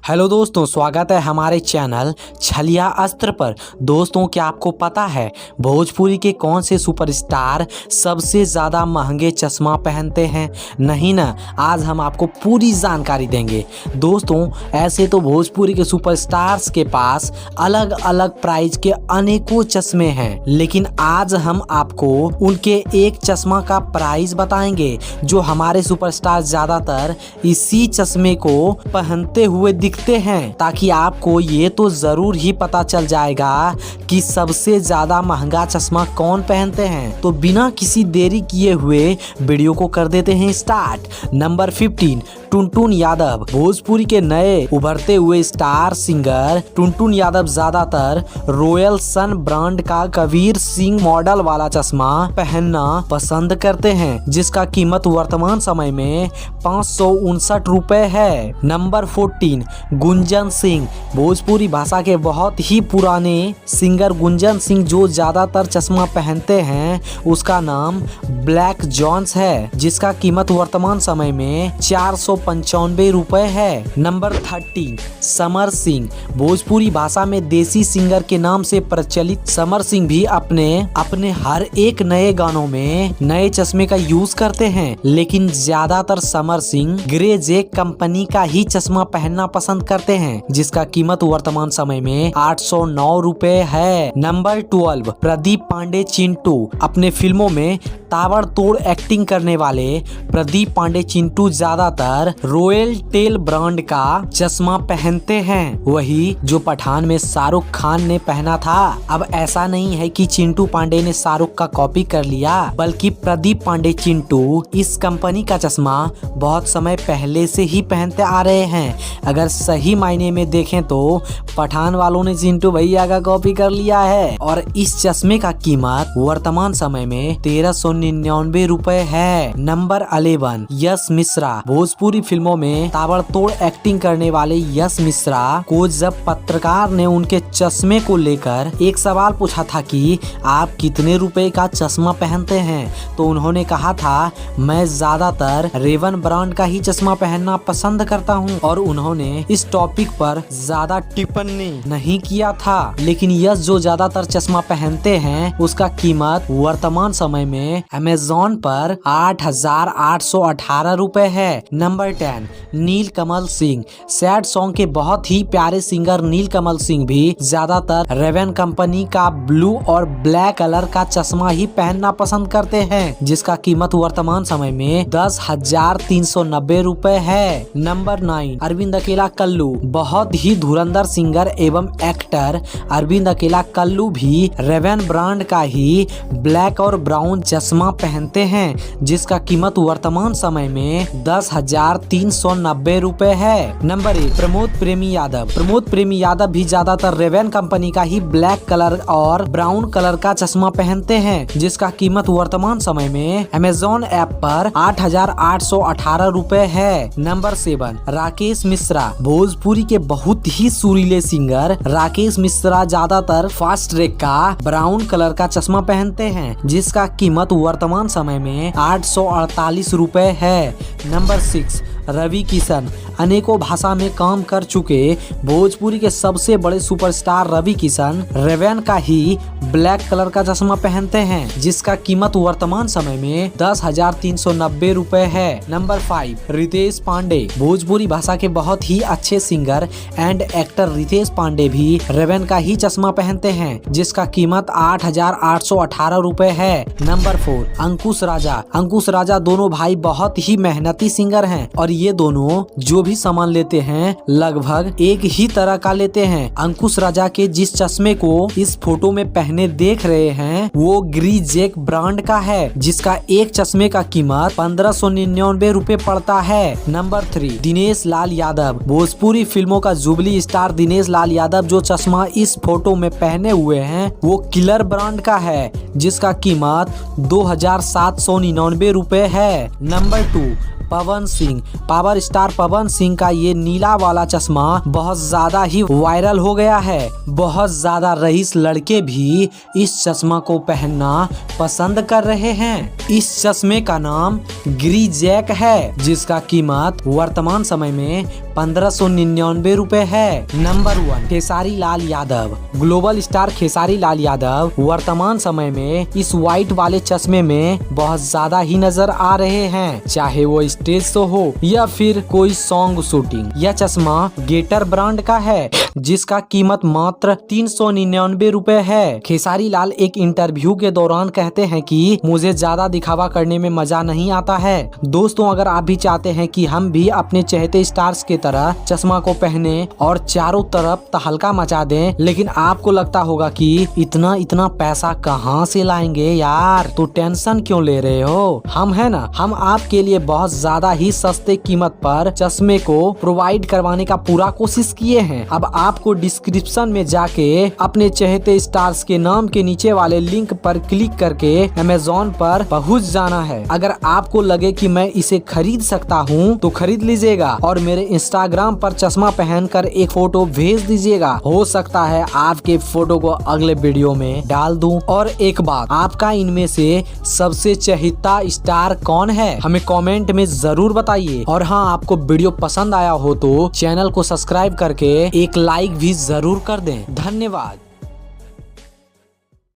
Hello दोस्तों, स्वागत है हमारे चैनल छलिया अस्त्र पर। दोस्तों, क्या आपको पता है भोजपुरी के कौन से सुपरस्टार सबसे ज़्यादा महंगे चश्मा पहनते हैं? नहीं ना, आज हम आपको पूरी जानकारी देंगे। दोस्तों, ऐसे तो भोजपुरी के सुपरस्टार्स के पास अलग अलग प्राइस के अनेकों चश्मे हैं, लेकिन आज हम आपको उनके एक चश्मा का प्राइस बताएंगे जो हमारे सुपरस्टार ज़्यादातर इसी चश्मे को पहनते हुए दिखते हैं, ताकि आपको ये तो जरूर ही पता चल जाएगा कि सबसे ज्यादा महंगा चश्मा कौन पहनते हैं। तो बिना किसी देरी किए हुए वीडियो को कर देते हैं स्टार्ट। नंबर 15, टुनटुन यादव। भोजपुरी के नए उभरते हुए स्टार सिंगर टुनटुन यादव ज्यादातर रॉयल सन ब्रांड का कबीर सिंह मॉडल वाला चश्मा पहनना पसंद करते हैं, जिसका कीमत वर्तमान समय में 559 रुपए है। नंबर 14, गुंजन सिंह। भोजपुरी भाषा के बहुत ही पुराने सिंगर गुंजन सिंह जो ज्यादातर चश्मा पहनते हैं, उसका नाम ब्लैक जॉन्स है, जिसका कीमत वर्तमान समय में 495 रुपए है। नंबर 13, समर सिंह। भोजपुरी भाषा में देसी सिंगर के नाम से प्रचलित समर सिंह भी अपने हर एक नए गानों में नए चश्मे का यूज करते हैं, लेकिन ज्यादातर Samar Singh Grey Jack company का ही चश्मा पहनना पसंद करते हैं, जिसका कीमत वर्तमान समय में 809 रुपए है। नंबर 12, प्रदीप पांडे चिंटू। अपने फिल्मों में ताबड़तोड़ एक्टिंग करने वाले प्रदीप पांडे चिंटू ज्यादातर रॉयल टेल ब्रांड का चश्मा पहनते हैं, वही जो पठान में शाहरुख खान ने पहना था। अब ऐसा नहीं है कि चिंटू पांडे ने शाहरुख का कॉपी कर लिया, बल्कि प्रदीप पांडे चिंटू इस कंपनी का चश्मा बहुत समय पहले से ही पहनते आ रहे हैं। अगर सही मायने में देखें तो पठान वालों ने चिंटू भैया का कॉपी कर लिया है, और इस चश्मे का कीमत वर्तमान समय में 1399 रुपए है। नंबर 11, यश मिश्रा। भोजपुरी फिल्मों में ताबड़तोड़ एक्टिंग करने वाले यश मिश्रा को जब पत्रकार ने उनके चश्मे को लेकर एक सवाल पूछा था कि आप कितने रुपए का चश्मा पहनते हैं, तो उन्होंने कहा था मैं ज्यादातर रेवन ब्रांड का ही चश्मा पहनना पसंद करता हूं, और उन्होंने इस टॉपिक पर ज्यादा टिप्पणी नहीं किया था। लेकिन यश जो ज्यादातर चश्मा पहनते हैं, उसका कीमत वर्तमान समय में अमेज़न पर 8,818 रुपए है। नंबर 10, नीलकमल सिंह। सैड सॉन्ग के बहुत ही प्यारे सिंगर नीलकमल सिंह भी ज्यादातर रेवन कंपनी का ब्लू और ब्लैक कलर का चश्मा ही पहनना पसंद करते हैं, जिसका कीमत वर्तमान समय में 10,390 रुपए है। नंबर 9, अरविंद अकेला कल्लू। बहुत ही धुरंधर सिंगर एवं एक्टर अरविंद अकेला कल्लू भी रेवन ब्रांड का ही ब्लैक और ब्राउन चश्मा पहनते हैं, जिसका कीमत वर्तमान समय में 10,390 रुपए है। नंबर 1, प्रमोद प्रेमी यादव। प्रमोद प्रेमी यादव भी ज्यादातर रेवन कंपनी का ही ब्लैक कलर और ब्राउन कलर का चश्मा पहनते हैं, जिसका कीमत वर्तमान समय में अमेज़न ऐप पर 8,818 रुपए है। नंबर 7, राकेश मिश्रा। भोजपुरी के बहुत ही सुरीले सिंगर राकेश मिश्रा ज्यादातर फास्ट ट्रैक का ब्राउन कलर का चश्मा पहनते हैं, जिसका कीमत वर्तमान समय में 848 रुपए है। नंबर 6, रवि किशन। अनेकों भाषा में काम कर चुके भोजपुरी के सबसे बड़े सुपरस्टार रवि किशन रेवन का ही ब्लैक कलर का चश्मा पहनते हैं, जिसका कीमत वर्तमान समय में 10,390 रुपए है। नंबर 5, रितेश पांडे। भोजपुरी भाषा के बहुत ही अच्छे singer and actor Ritesh Pandey भी रेवन का ही चश्मा पहनते हैं, जिसका कीमत 8,818 रुपए है। नंबर 4, अंकुश राजा। अंकुश राजा दोनों भाई बहुत ही मेहनती सिंगर हैं, और ये दोनों जो भी सामान लेते हैं लगभग एक ही तरह का लेते हैं। अंकुश राजा के जिस चश्मे को इस फोटो में पहने देख रहे हैं, वो ग्री जैक ब्रांड का है, जिसका एक चश्मे का कीमत 1599 रुपए पड़ता है। नंबर 3, दिनेश लाल यादव। भोजपुरी फिल्मों का जुबली स्टार दिनेश लाल यादव जो चश्मा इस फोटो में पहने हुए हैं, वो किलर ब्रांड का है, जिसका कीमत 2,799 रुपए है। Number 2, Pawan Singh. Power star Pawan Singh का ये नीला वाला चश्मा बहुत ज्यादा ही वायरल हो गया है। बहुत ज्यादा रईस लड़के भी इस चश्मा को पहनना पसंद कर रहे हैं। इस चश्मे का नाम ग्री जैक है, जिसका कीमत वर्तमान समय में 1599 रुपए है। Number 1, Khesari Lal Yadav. Global star Khesari Lal Yadav वर्तमान समय में इस व्हाइट वाले चश्मे में बहुत ज्यादा ही नजर आ रहे हैं, चाहे वो स्टेज शो हो या फिर कोई सॉन्ग शूटिंग। यह चश्मा गेटर ब्रांड का है जिसका कीमत मात्र 399 रुपए है। खेसारी लाल एक इंटरव्यू के दौरान कहते हैं कि मुझे ज्यादा दिखावा करने में मजा नहीं आता है। दोस्तों, अगर आप भी चाहते हैं कि हम भी अपने चहेते स्टार्स की तरह चश्मा को पहने और चारों तरफ तहलका मचा दें, लेकिन आपको लगता होगा कि इतना पैसा कहां से लाएंगे यार, तो टेंशन क्यों ले रहे हो। हम है ना, हम आपके लिए बहुत ज्यादा ही सस्ते कीमत पर चश्मे को प्रोवाइड करवाने का पूरा कोशिश किए हैं। अब आपको डिस्क्रिप्शन में जाके अपने चहेते स्टार्स के नाम के नीचे वाले लिंक पर क्लिक करके अमेज़न पर पहुंच जाना है। अगर आपको लगे कि मैं इसे खरीद सकता हूं तो खरीद लीजिएगा और मेरे इंस्टाग्राम पर चश्मा पहनकर एक फोटो भेज दीजिएगा। हो सकता है आपके फोटो को अगले वीडियो में डाल दूं। और एक बात, आपका इनमें से सबसे चहेता स्टार कौन है, हमें कमेंट में जरूर बताइए। और हाँ, आपको वीडियो पसंद आया हो तो चैनल को सब्सक्राइब करके एक लाइक भी जरूर कर दें। धन्यवाद।